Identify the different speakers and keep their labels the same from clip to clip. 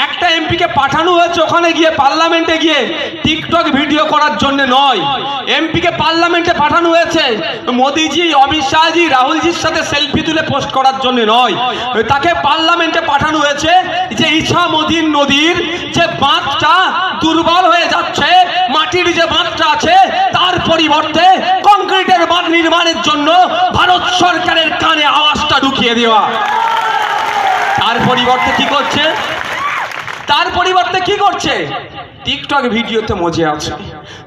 Speaker 1: একটা এমপিকে পাঠানো হয়েছে ওখানে গিয়ে পার্লামেন্টে গিয়ে টিকটক ভিডিও করার জন্য নয়। এমপিকে পার্লামেন্টে পাঠানো হয়েছে মোদিজি, অমিত শাহজি, রাহুলজির সাথে সেলফি তুলে পোস্ট করার জন্য নয়। তাকে পার্লামেন্টে পাঠানো হয়েছে যে ইছামতি নদীর যে বাঁধটা দুর্বল হয়ে যাচ্ছে, মাটির যে বাঁধটা আছে তার পরিবর্তে কংক্রিটের বাঁধ নির্মাণের জন্য ভারত সরকারের কানে আওয়াজটা ঢুকিয়ে দেওয়া। তার পরিবর্তে কি করছে? টিকটক ভিডিওতে মজে আছে।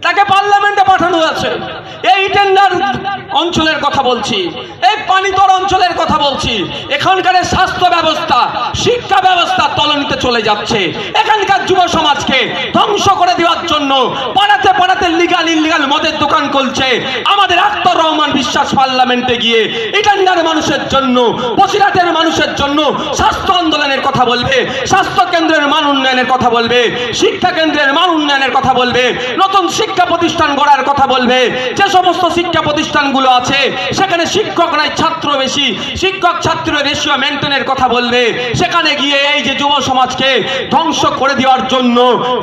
Speaker 1: তাকে পার্লামেন্টে পাঠানো হয়েছে। এই টেন্ডার অঞ্চলের কথা বলছি, এই পানিতর অঞ্চলের কথা বলছি। এখানকার স্বাস্থ্য ব্যবস্থা, শিক্ষা ব্যবস্থা তলানিতে চলে যাচ্ছে। এখানকার যুব সমাজকে ধ্বংস করে দেওয়ার জন্য পাড়াতে পাড়াতে লিগাল ইলিগাল মদের দোকান খুলছে। আমাদের আখতার রহমান বিশ্বাস পার্লামেন্টে গিয়ে ইটানগার মানুষের জন্য, বসিরহাটের মানুষের জন্য স্বাস্থ্য আন্দোলনের কথা বলবে, স্বাস্থ্য কেন্দ্রের মান উন্নয়নের কথা বলবে, শিক্ষা কেন্দ্রের মান উন্নয়নের কথা বলবে, নতুন শিক্ষা প্রতিষ্ঠান গড়ার কথা বলবে। যে সমস্ত শিক্ষা প্রতিষ্ঠানগুলো আছে সেখানে শিক্ষক নাই ছাত্র বেশি, শিক্ষক ছাত্রের রেশিও মেনটেনের কথা বলবে। সেখানে গিয়ে এই যে যুব সমাজকে ধ্বংস করে দেওয়ার জন্য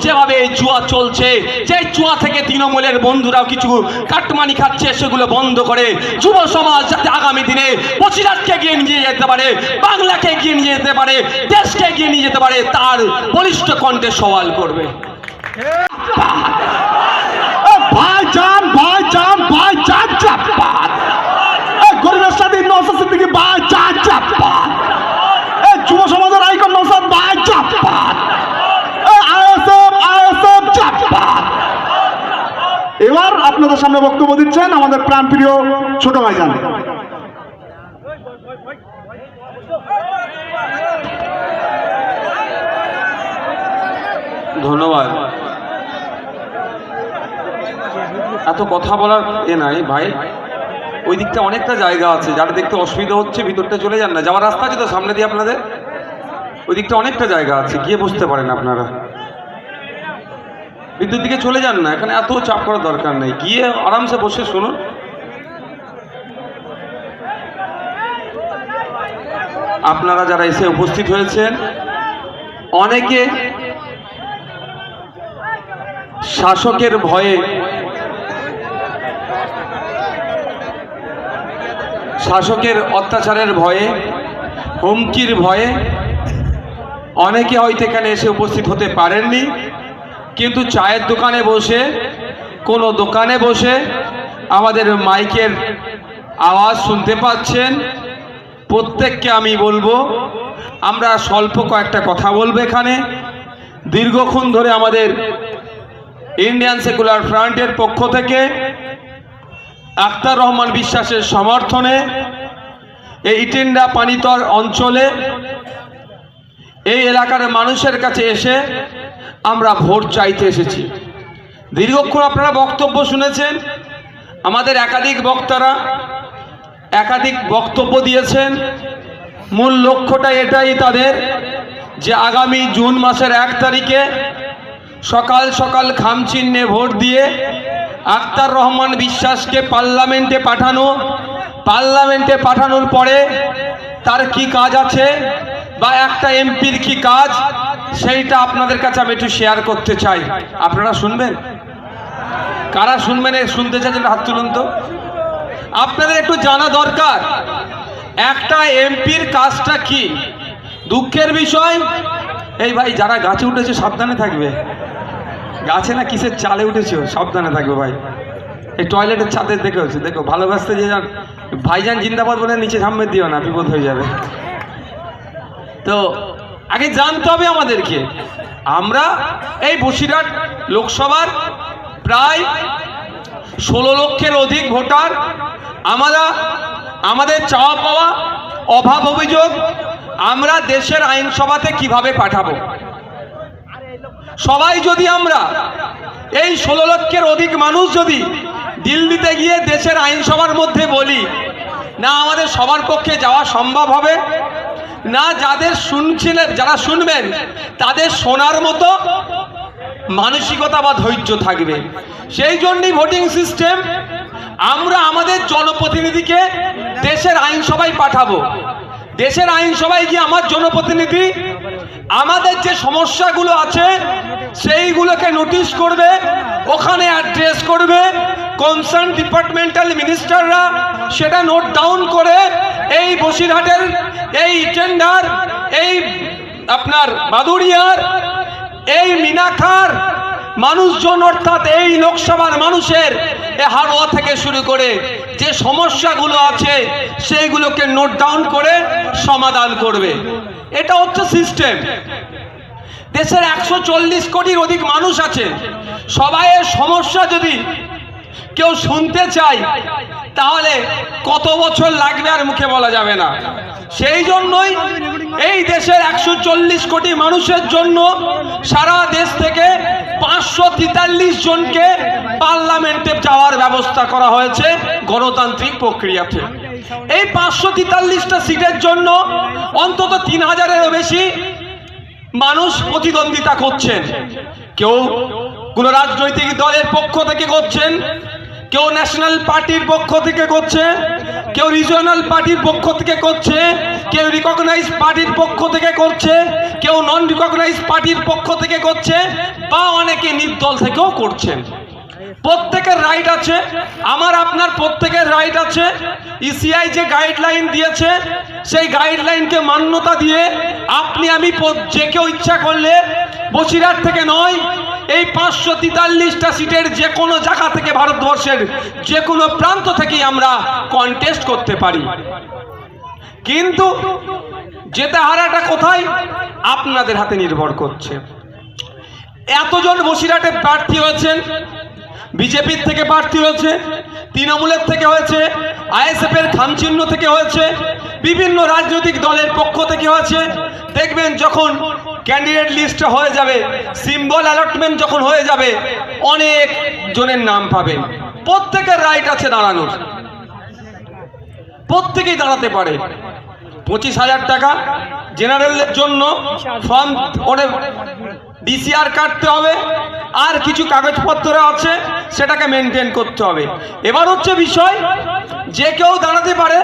Speaker 1: যেভাবে এই জুয়া চলছে, যে জুয়া থেকে তৃণমূলের বন্ধুরাও কিছু কাটমানি খাচ্ছে, সেগুলো বন্ধ করে যুব সমাজ যাতে আগামী দিনে বসিরহাটকে এগিয়ে নিয়ে যেতে পারে, বাংলাকে এগিয়ে নিয়ে যেতে পারে, দেশকে এগিয়ে নিয়ে যেতে পারে, তার বলিষ্ঠ কণ্ঠে সওয়াল করবে।
Speaker 2: ভাইজান ভাইজান ভাইজান চাপাত, গরিবের সাথে নওশাদ সিদ্দিকী ভাইজান চাপাত, যুব সমাজের আইকন নওশাদ ভাই চাপাত, আইএসএফ চাপাত। এবার আপনাদের সামনে বক্তব্য দিচ্ছেন আমাদের প্রাণপ্রিয় ছোট ভাইজান।
Speaker 1: ধন্যবাদ। এত কথা বলার নাই ভাই, ওই দিকটা অনেকটা জায়গা আছে, যারা দেখতে অসুবিধা হচ্ছে ভিতরটা চলে যান না। যাওয়ার রাস্তা আছে তো সামনে দিয়ে আপনাদের, ওই দিকটা অনেকটা জায়গা আছে, গিয়ে বসতে পারেন আপনারা। বিদ্যুৎ দিকে চলে যান না, এখানে এত চাপ করার দরকার নেই, গিয়ে আরামসে বসে শুনুন। আপনারা যারা এসে উপস্থিত হয়েছেন, অনেকে শাসকের ভয়ে, শাসকের অত্যাচারের ভয়ে, হুমকির ভয়ে অনেকে হয়তো এখানে এসে উপস্থিত হতে পারেননি, কিন্তু চায়ের দোকানে বসে, কোনো দোকানে বসে আমাদের মাইকের আওয়াজ শুনতে পাচ্ছেন। প্রত্যেককে আমি বলবো, আমরা স্বল্প কয়েকটা কথা বলবো এখানে। দীর্ঘক্ষণ ধরে আমাদের ইন্ডিয়ান সেকুলার ফ্রন্টের পক্ষ থেকে আখতার রহমান বিশ্বাসের সমর্থনে এই ইটেন্ডা পানিতর অঞ্চলে এই এলাকার মানুষের কাছে এসে আমরা ভোট চাইতে এসেছি। দীর্ঘক্ষণ আপনারা বক্তব্য শুনেছেন, আমাদের একাধিক বক্তারা একাধিক বক্তব্য দিয়েছেন। মূল লক্ষ্যটা এটাই তাদের যে আগামী জুন মাসের 1 তারিখে সকাল সকাল খামচিহ্নে ভোট দিয়ে আখতার রহমান বিশ্বাসকে পার্লামেন্টে পাঠানো, পার্লামেন্টে পাঠানোর পরে তার কি কাজ আছে বা একটা এমপির কি কাজ, সেইটা আপনাদের কাছে আমি একটু শেয়ার করতে চাই। আপনারা শুনবেন? কারা শুনবেন? শুনতে চাইছেন হাত তুলুন তো। আপনাদের একটু জানা দরকার একটা এমপির কাজটা কি। দুঃখের বিষয়, এই ভাই যারা গাছে উঠেছে সাবধানে থাকবে, গাছে না কিসের চালে উঠেছে সাবধানে থাকবে ভাই। এই টয়লেটের ছাদে দেখে হচ্ছে, দেখো ভালোবাসতে যে যান ভাইজান জিন্দাবাদ বলে নিচে ঝাম্বে দিও না, বিপদ হয়ে যাবে। তো আগে জানতে হবে আমাদেরকে, আমরা এই বসিরহাট লোকসভার প্রায় 16 লক্ষের অধিক ভোটার। আমাদের চাওয়া পাওয়া, অভাব অভিযোগ আমরা দেশের আইনসভাতে কিভাবে পাঠাবো। সবাই যদি আমরা এই 16 লক্ষের অধিক মানুষ যদি দিল্লিতে গিয়ে দেশের আইনসভার মধ্যে বলি, না আমাদের সবার পক্ষে যাওয়া সম্ভব হবে না। যাদের শুনছিলেন, যারা শুনবেন তাদের শোনার মতো মানসিকতা বা ধৈর্য থাকবে। সেই জন্যই ভোটিং সিস্টেম। আমরা আমাদের জনপ্রতিনিধিকে দেশের আইনসভায় পাঠাবো। দেশের আইনসভায় গিয়ে আমার জনপ্রতিনিধি আমাদের যে সমস্যাগুলো আছে সেইগুলোকে নোটিশ করবে, ওখানে অ্যাড্রেস করবে, কনসার্ন ডিপার্টমেন্টাল মিনিস্টাররা সেটা নোট ডাউন করে এই বসিরহাটের, এই টেন্ডার, এই আপনার বাদুড়িয়ার, এই মিনাখার মানুষজন অর্থাৎ এই লোকসভার মানুষের হাড়োয়া থেকে শুরু করে যে সমস্যাগুলো আছে সেইগুলোকে নোট ডাউন করে সমাধান করবে। এটা হচ্ছে সিস্টেম। দেশের 140 কোটির অধিক মানুষ আছে, সবাইয়ের সমস্যা যদি কেউ শুনতে চায় তাহলে কত বছর লাগবে আর মুখে বলা যাবে না। সেই জন্যই এই দেশের 140 কোটি মানুষের জন্য সারা দেশ থেকে 543 জনকে পার্লামেন্টে যাওয়ার ব্যবস্থা করা হয়েছে গণতান্ত্রিক প্রক্রিয়াতে। এই 543টা সিটের জন্য অন্তত 3000-এরও বেশি মানুষ প্রতিদ্বন্দ্বিতা করছেন। কেউ কোনো রাজনৈতিক দলের পক্ষ থেকে করছেন, কেউ ন্যাশনাল পার্টির পক্ষ থেকে করছে, কেউ রিজিওনাল পার্টির পক্ষ থেকে করছে, কেউ রিকগনাইজ পার্টির পক্ষ থেকে করছে, কেউ নন রিকগনাইজ পার্টির পক্ষ থেকে করছে, বা অনেকে নির্দল থেকেও করছেন। প্রত্যেকের রাইট আছে, আমার আপনার প্রত্যেকের রাইট আছে। ইসিআই যে গাইডলাইন দিয়েছে সেই গাইডলাইনকে মান্যতা দিয়ে আপনি আমি যে কেউ ইচ্ছা করলে বসিরহাট থেকে নয়, এই 543টা সিটের যে কোনো জায়গা থেকে ভারতবর্ষের যে কোনো প্রান্ত থেকেই আমরা কন্টেস্ট করতে পারি। কিন্তু যেতে হারাটা কোথায় আপনাদের হাতে নির্ভর করছে। এতজন বসিরহাটে প্রার্থী হয়েছেন, বিজেপির থেকে প্রার্থী হয়েছে, তৃণমূলের থেকে হয়েছে, আইএসএফ এর খামচিহ্ন থেকে হয়েছে, বিভিন্ন রাজনৈতিক দলের পক্ষ থেকে হয়েছে। দেখবেন যখন ক্যান্ডিডেট লিস্ট হয়ে যাবে, সিম্বল অ্যালটমেন্ট যখন হয়ে যাবে, অনেক জনের নাম পাবেন। প্রত্যেকের রাইট আছে দাঁড়ানোর, প্রত্যেকেই দাঁড়াতে পারে। 25,000 টাকা জেনারেলের জন্য ফর্ম ওরে ডিসিআর কাটতে হবে, আর কিছু কাগজপত্র আছে সেটাকে মেনটেন করতে হবে। এবার হচ্ছে বিষয়, যে কেউ দাঁড়াতে পারে।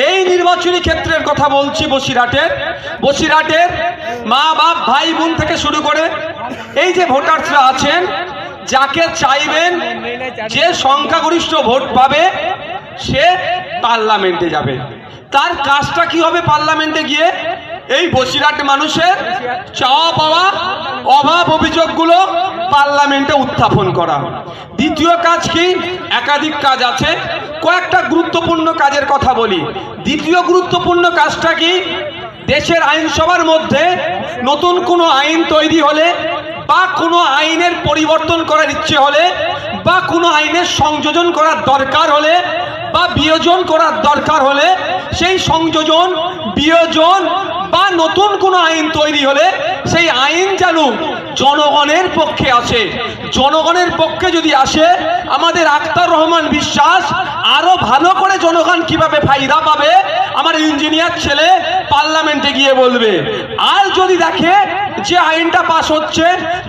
Speaker 1: এই নির্বাচনী ক্ষেত্রের কথা বলছি, বসিরহাটের মা বাপ ভাই বোন থেকে শুরু করে এই যে ভোটাররা আছেন, যাকে চাইবেন যে সংখ্যাগরিষ্ঠ ভোট পাবে সে পার্লামেন্টে যাবে। তার কাজটা কি হবে? পার্লামেন্টে গিয়ে এই বসিরহাট মানুষের চাওয়া পাওয়া অভাব অভিযোগগুলো পার্লামেন্টে উত্থাপন করা। দ্বিতীয় কাজ কি? একাধিক কাজ আছে, কয়েকটা গুরুত্বপূর্ণ কাজের কথা বলি। দ্বিতীয় গুরুত্বপূর্ণ কাজটা কি? দেশের আইনসভার মধ্যে নতুন কোনো আইন তৈরি হলে, বা কোনো আইনের পরিবর্তন করার ইচ্ছে হলে, বা কোনো আইনের সংযোজন করার দরকার হলে, বা বিয়োজন করার দরকার হলে, সেই সংযোজন বিয়োজন বা নতুন কোনো আইন তৈরি হলে সেই আইন যেন জনগণের পক্ষে আসে। জনগণের পক্ষে যদি আসে, আমাদের আখতার রহমান বিশ্বাস আরো ভালো করে জনগণ কিভাবে ফায়দা পাবে আমার ইঞ্জিনিয়ার ছেলে পার্লামেন্টে গিয়ে বলবে। আর যদি দেখে যে আইনটা পাস হচ্ছে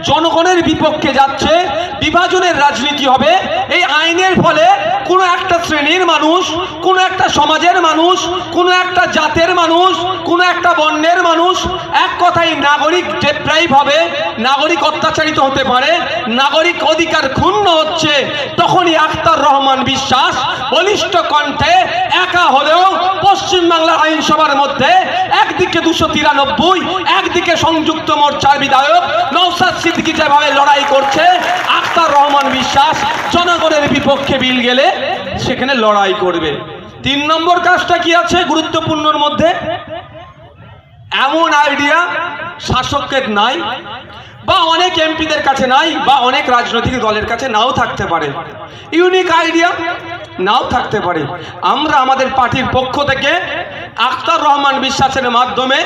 Speaker 1: জনগণের বিপক্ষে যাচ্ছে, বিভাজনের রাজনীতি হবে, এই আইনের ফলে কোনো একটা শ্রেণীর মানুষ, কোনো একটা সমাজের মানুষ, কোনো একটা জাতের মানুষ, কোনো একটা বর্ণের মানুষ, এক কথায় নাগরিক ডেপ্রাইভ হবে, নাগরিক অত্যাচারিত হতে পারে, নাগরিক অধিকার ক্ষুণ্ণ হচ্ছে, তখনই আখতার রহমান বিশ্বাস বলিষ্ঠ কণ্ঠে একা হলেও পশ্চিমবাংলার আইনসভার মধ্যে একদিকে 293, একদিকে সংযুক্ত মোর্চার বিধায়ক নওশাদ সিদ্দিকী যেভাবে লড়াই করছে, আখতার রহমান বিশ্বাস জনগণের বিপক্ষে বিল গেলে সেখানে লড়াই করবে। 3 নম্বর কাজটা কি আছে গুরুত্বপূর্ণর মধ্যে? এমন আইডিয়া শাসকের নাই, বা অনেক এমপিদের কাছে নাই, বা অনেক রাজনৈতিক দলের কাছে নাও থাকতে পারে, ইউনিক আইডিয়া নাও থাকতে পারে। আমরা আমাদের পার্টির পক্ষ থেকে আখতার রহমান বিশ্বাসের মাধ্যমে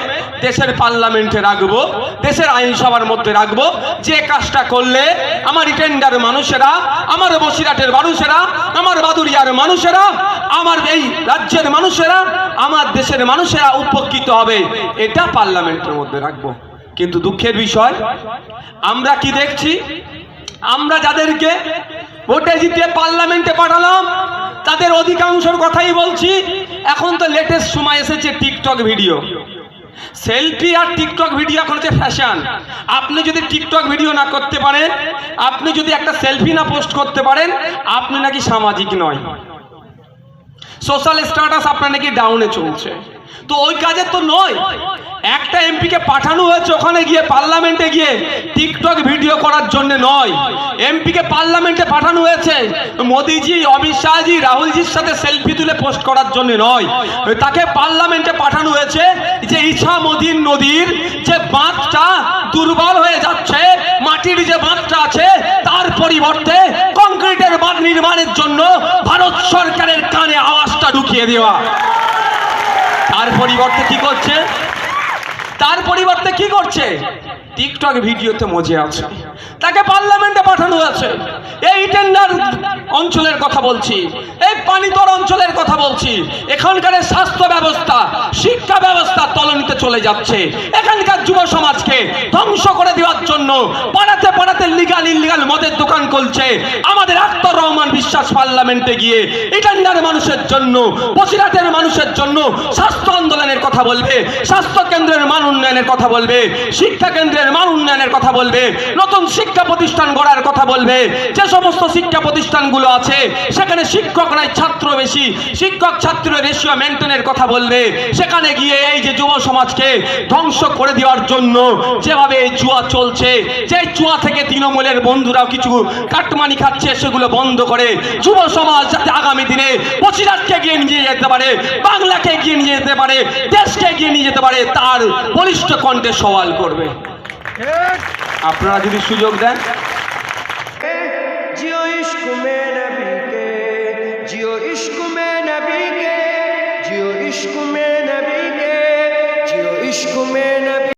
Speaker 1: দেশের পার্লামেন্টে রাখবো, দেশের আইনসভার মধ্যে রাখবো, যে কাজটা করলে আমার টেন্ডার মানুষেরা, আমার বসিরহাটের মানুষেরা, আমার বাদুড়িয়ার মানুষেরা, আমার এই রাজ্যের মানুষেরা, আমার দেশের মানুষেরা উপকৃত হবে, এটা পার্লামেন্টের মধ্যে রাখবো। কিন্তু দুঃখের বিষয়, আমরা কি দেখছি? আমরা যাদেরকে ভোটে জিতে পার্লামেন্টে পাঠালাম তাদের অধিকাংশের কথাই বলছি, এখন তো লেটেস্ট সময় এসেছে টিকটক ভিডিও। সেলফি আর টিকটক ভিডিও এখন হচ্ছে ফ্যাশন। আপনি যদি টিকটক ভিডিও না করতে পারেন, আপনি যদি একটা সেলফি না পোস্ট করতে পারেন, আপনি নাকি সামাজিক নয়, সোশ্যাল স্ট্যাটাস আপনার নাকি ডাউনে চলছে। তো ওই কাজের তো নয়। একটা এমপিকে পাঠানো হয়েছে ওখানে গিয়ে, পার্লামেন্টে গিয়ে টিকটক ভিডিও করার জন্য নয়। এমপিকে পার্লামেন্টে পাঠানো হয়েছে মোদিজি, অমিত শাহজি, রাহুলজির সাথে সেলফি তুলে পোস্ট করার জন্য নয়। তাকে পার্লামেন্টে পাঠানো হয়েছে যে ইছামতির নদীর যে বাঁধটা দুর্বল হয়ে যাচ্ছে, মাটির যে বাঁধটা আছে তার পরিবর্তে কংক্রিটের বাঁধ নির্মাণের জন্য ভারত সরকারের কানে আওয়াজটা ঢুকিয়ে দেওয়া। তার পরিবর্তে কি করছে? তার পরিবর্তে কি করছে? টিকটক ভিডিওতে মজে আছে। তাকে পার্লামেন্টে পাঠানো হয়েছে। এই টেন্ডার অঞ্চলের কথা বলছি, এই পানিতর অঞ্চলের কথা বলছি। এখানকার স্বাস্থ্য ব্যবস্থা, শিক্ষা ব্যবস্থা তলানিতে চলে যাচ্ছে। এখানকার যুব সমাজকে ধ্বংস করে দেওয়ার জন্য পাড়াতে পাড়াতে লিগাল ইলিগাল মদের দোকান খুলছে। আমাদের আক্তার রহমান বিশ্বাস পার্লামেন্টে গিয়ে এখানকার মানুষের জন্য, বসিরহাটের মানুষের জন্য স্বাস্থ্য আন্দোলনের কথা বলবে, স্বাস্থ্য কেন্দ্রের মান উন্নয়নের কথা বলবে, শিক্ষা কেন্দ্রের মান উন্নয়নের কথা বলবে, নতুন শিক্ষা প্রতিষ্ঠান গড়ার কথা বলবে। যে সমস্ত শিক্ষা প্রতিষ্ঠানগুলো আছে সেখানে শিক্ষক নাই, ছাত্র বেশি, শিক্ষক ছাত্রের রেশিও মেনটেনের কথা বলবে। সেখানে গিয়ে এই যে যুব সমাজকে ধ্বংস করে দেওয়ার জন্য যেভাবে জুয়া চলছে, যে জুয়া থেকে তৃণমূলের বন্ধুরাও কিছু কাটমানি খাচ্ছে, সেগুলো বন্ধ করে যুব সমাজ যাতে আগামী দিনে বসিরহাটকে এগিয়ে নিয়ে যেতে পারে, বাংলাকে এগিয়ে নিয়ে যেতে পারে, দেশকে এগিয়ে নিয়ে যেতে পারে, তার বলিষ্ঠ কণ্ঠে সওয়াল করবে। আপনারা যদি সুযোগ দেন।
Speaker 3: जियो इश्क में नबी के, जियो इश्क में नबी के, जियो इश्क में नबी के, जियो इश्क में